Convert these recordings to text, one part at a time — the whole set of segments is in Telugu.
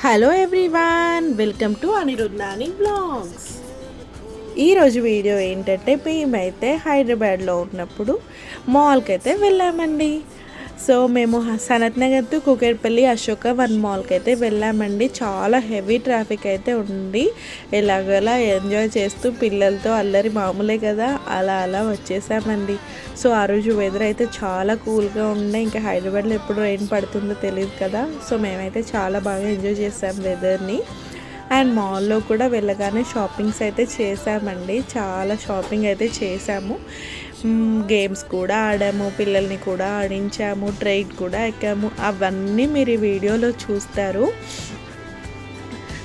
Hello everyone, welcome to Anirudhani vlogs. ఈరోజు వీడియో ఏంటంటే మేమైతే హైదరాబాద్లో ఉన్నప్పుడు మాల్కి అయితే వెళ్ళామండి. సో మేము సనత్ నగర్ టు కూకట్పల్లి అశోక వన్ మాల్కి అయితే వెళ్ళామండి. చాలా హెవీ ట్రాఫిక్ అయితే ఉంది. ఎలాగోలా ఎంజాయ్ చేస్తూ పిల్లలతో అల్లరి మామూలే కదా, అలా వచ్చేసామండి. సో ఆ రోజు వెదర్ అయితే చాలా కూల్గా ఉండే. ఇంకా హైదరాబాద్లో ఎప్పుడు రెయిన్ పడుతుందో తెలియదు కదా. సో మేమైతే చాలా బాగా ఎంజాయ్ చేసాం వెదర్ని. అండ్ మాల్లో కూడా వెళ్ళగానే షాపింగ్స్ అయితే చేసామండి. చాలా షాపింగ్ అయితే చేసాము. గేమ్స్ కూడా ఆడాము, పిల్లల్ని కూడా ఆడించాము, ట్రైన్ కూడా ఎక్కాము. అవన్నీ మీరు ఈ వీడియోలో చూస్తారు.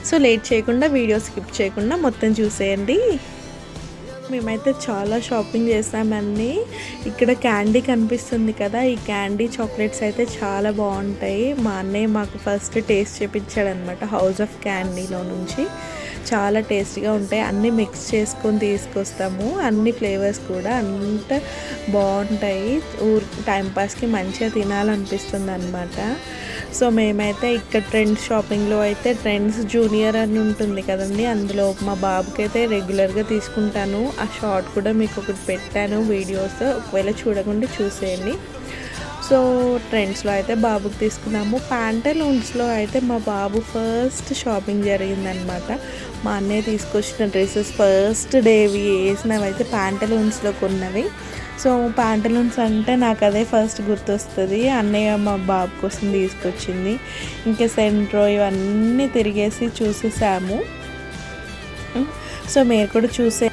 సో లేట్ చేయకుండా, వీడియో స్కిప్ చేయకుండా మొత్తం చూసేయండి. మేమైతే చాలా షాపింగ్ చేసామండి. ఇక్కడ క్యాండీ కనిపిస్తుంది కదా, ఈ క్యాండీ చాక్లెట్స్ అయితే చాలా బాగుంటాయి. మా అన్నయ్య మాకు ఫస్ట్ టేస్ట్ చేపించాడనమాట హౌస్ ఆఫ్ క్యాండీలో నుంచి. చాలా టేస్టీగా ఉంటాయి. అన్నీ మిక్స్ చేసుకొని తీసుకొస్తాము. అన్ని ఫ్లేవర్స్ కూడా అంత బాగుంటాయి. టైంపాస్కి మంచిగా తినాలనిపిస్తుంది అనమాట. సో మేమైతే ఇక్కడ ట్రెండ్స్ షాపింగ్లో అయితే ట్రెండ్స్ జూనియర్ అని ఉంటుంది కదండి, అందులో మా బాబుకి అయితే రెగ్యులర్గా తీసుకుంటాను. ఆ షార్ట్ కూడా మీకు ఒకటి పెట్టాను వీడియోస్, ఒకవేళ చూడకుండా చూసేయండి. సో ట్రెండ్స్లో అయితే బాబుకి తీసుకున్నాము. ప్యాంటలూన్స్లో అయితే మా బాబు ఫస్ట్ షాపింగ్ జరిగిందనమాట. మా అన్నయ్య తీసుకొచ్చిన డ్రెస్సెస్ ఫస్ట్ డే వేసినవి అయితే ప్యాంటలూన్స్లో కొన్నవి. సో ప్యాంటలూన్స్ అంటే నాకు అదే ఫస్ట్ గుర్తొస్తుంది. అన్నయ్య మా బాబు కోసం తీసుకొచ్చింది. ఇంకా సెంట్రో ఇవన్నీ తిరిగేసి చూసేసాము. సో మీరు కూడా చూసే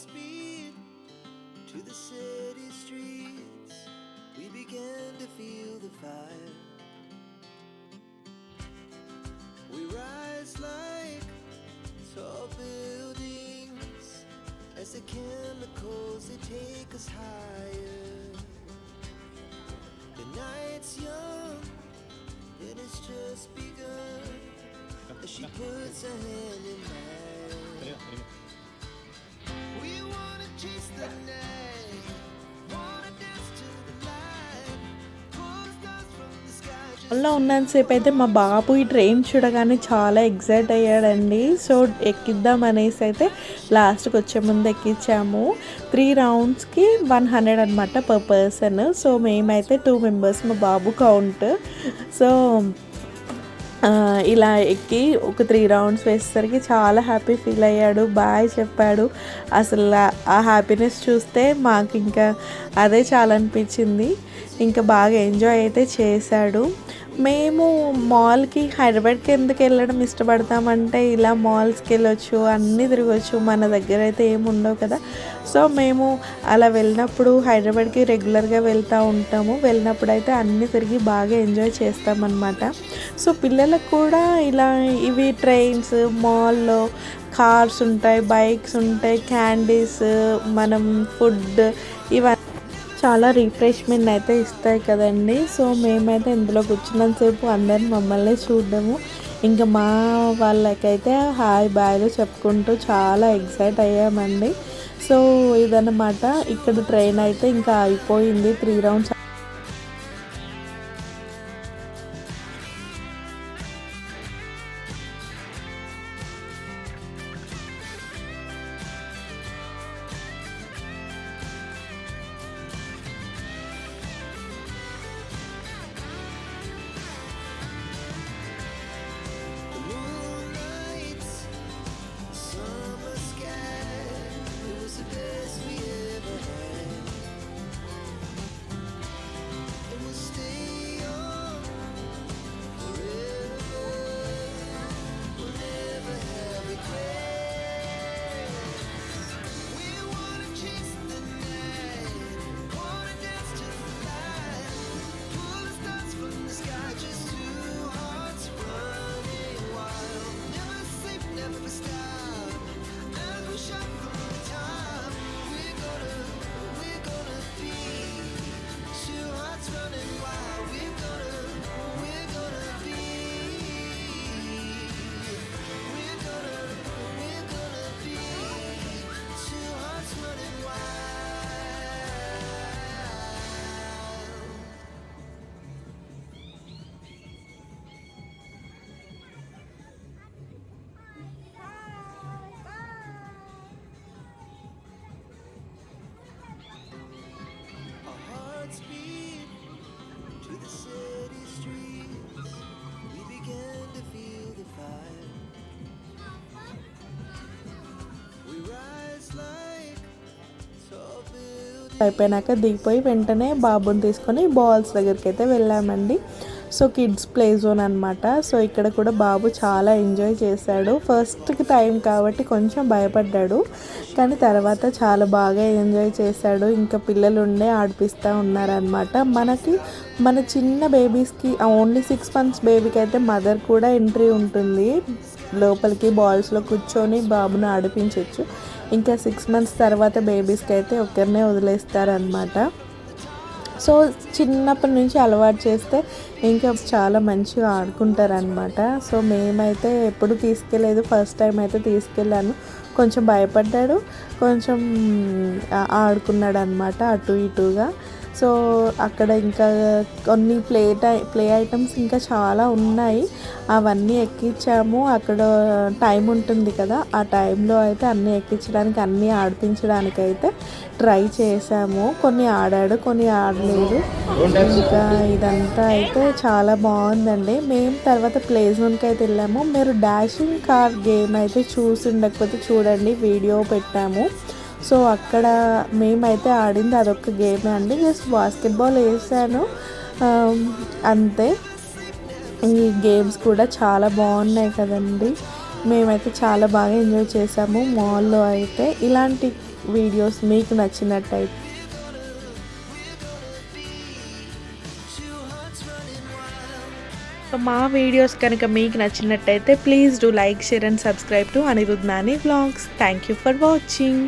Speed to the city streets, we began to feel the fire. We rise like tall buildings as the chemicals they take us higher. The night's young and it's just begun as she puts her hand in mine. We wanna chase the night, wanna dance to the light, pull the stars from the sky. అలా ఉన్నంతసేపు అయితే మా బాబు ఈ ట్రైన్ చూడగానే చాలా ఎగ్జైట్ అయ్యాడండి. సో ఎక్కిద్దాం అనేసి అయితే లాస్ట్కి వచ్చే ముందు ఎక్కించాము. 3 రౌండ్స్కి 100 అనమాట పర్ పర్సన్. సో మేమైతే 2 మెంబర్స్, మా బాబు కౌంట్. సో ఇలా ఎక్కి ఒక 3 రౌండ్స్ వేసేసరికి చాలా హ్యాపీ ఫీల్ అయ్యాడు, బాయ్ చెప్పాడు. అసలు ఆ హ్యాపీనెస్ చూస్తే మాకు ఇంకా అదే చాలా అనిపించింది. ఇంకా బాగా ఎంజాయ్ అయితే చేశాడు. మేము మాల్కి హైదరాబాద్కి ఎందుకు వెళ్ళడం ఇష్టపడతామంటే ఇలా మాల్స్కి వెళ్ళొచ్చు, అన్నీ తిరగచ్చు, మన దగ్గర అయితే ఏమి ఉండవు కదా. సో మేము అలా వెళ్ళినప్పుడు హైదరాబాద్కి రెగ్యులర్గా వెళ్తూ ఉంటాము. వెళ్ళినప్పుడు అయితే అన్నీ తిరిగి బాగా ఎంజాయ్ చేస్తామన్నమాట. సో పిల్లలకు కూడా ఇలా ఇవి ట్రైన్స్, మాల్లో కార్స్ ఉంటాయి, బైక్స్ ఉంటాయి, క్యాండీస్, మనం ఫుడ్, ఇవన్నీ చాలా రిఫ్రెష్మెంట్ అయితే ఇస్తాయి కదండి. సో మేమైతే ఇందులో కూర్చున్నంతసేపు అందరిని మమ్మల్ని చూడడము, ఇంకా మా వాళ్ళకైతే హాయ్ బాయ్లు చెప్పుకుంటూ చాలా ఎగ్జైట్ అయ్యామండి. సో ఇదన్నమాట. ఇక్కడ ట్రైన్ అయితే ఇంకా అయిపోయింది. 3 రౌండ్స్ అయిపోయినాక దిగిపోయి వెంటనే బాబుని తీసుకొని బాల్స్ దగ్గరికి అయితే వెళ్ళామండి. సో కిడ్స్ ప్లే జోన్ అనమాట. సో ఇక్కడ కూడా బాబు చాలా ఎంజాయ్ చేశాడు. ఫస్ట్ టైం కాబట్టి కొంచెం భయపడ్డాడు, కానీ తర్వాత చాలా బాగా ఎంజాయ్ చేశాడు. ఇంకా పిల్లలు ఉండే ఆడిపిస్తూ ఉన్నారనమాట. మన చిన్న బేబీస్కి ఓన్లీ 6 months బేబీకి అయితే మదర్ కూడా ఎంట్రీ ఉంటుంది లోపలికి, బాల్స్లో కూర్చొని బాబును ఆడిపించవచ్చు. ఇంకా 6 months తర్వాత బేబీస్కి అయితే ఒకరినే వదిలేస్తారనమాట. సో చిన్నప్పటి నుంచి అలవాటు చేస్తే ఇంకా చాలా మంచిగా ఆడుకుంటారనమాట. సో మేమైతే ఎప్పుడు తీసుకెళ్ళలేదు, ఫస్ట్ టైం అయితే తీసుకెళ్ళాను. కొంచెం భయపడ్డాడు, కొంచెం ఆడుకున్నాడు అనమాట అటు ఇటుగా. సో అక్కడ ఇంకా కొన్ని ప్లే ఐటమ్స్ ఇంకా చాలా ఉన్నాయి, అవన్నీ ఎక్కించాము. అక్కడ టైం ఉంటుంది కదా, ఆ టైంలో అయితే అన్నీ ఎక్కించడానికి అన్నీ ఆడిపించడానికి అయితే ట్రై చేసాము. కొన్ని ఆడాడు, కొన్ని ఆడలేదు. ఇంకా ఇదంతా అయితే చాలా బాగుందండి. మేము తర్వాత ప్లే జోన్కి అయితే వెళ్ళాము. మీరు డాషింగ్ కార్ గేమ్ అయితే చూసి ఉండకపోతే చూడండి, వీడియో పెట్టాము. సో అక్కడ మేమైతే ఆడింది అదొక గేమే అండి. జస్ట్ బాస్కెట్బాల్ వేసాను అంతే. ఈ గేమ్స్ కూడా చాలా బాగున్నాయి కదండి. మేమైతే చాలా బాగా ఎంజాయ్ చేసాము మాల్లో అయితే. ఇలాంటి వీడియోస్ మీకు నచ్చినట్టయితే మా వీడియోస్ కనుక మీకు నచ్చినట్టయితే please do like, share and subscribe to Anirudh Nani vlogs. Thank you for watching.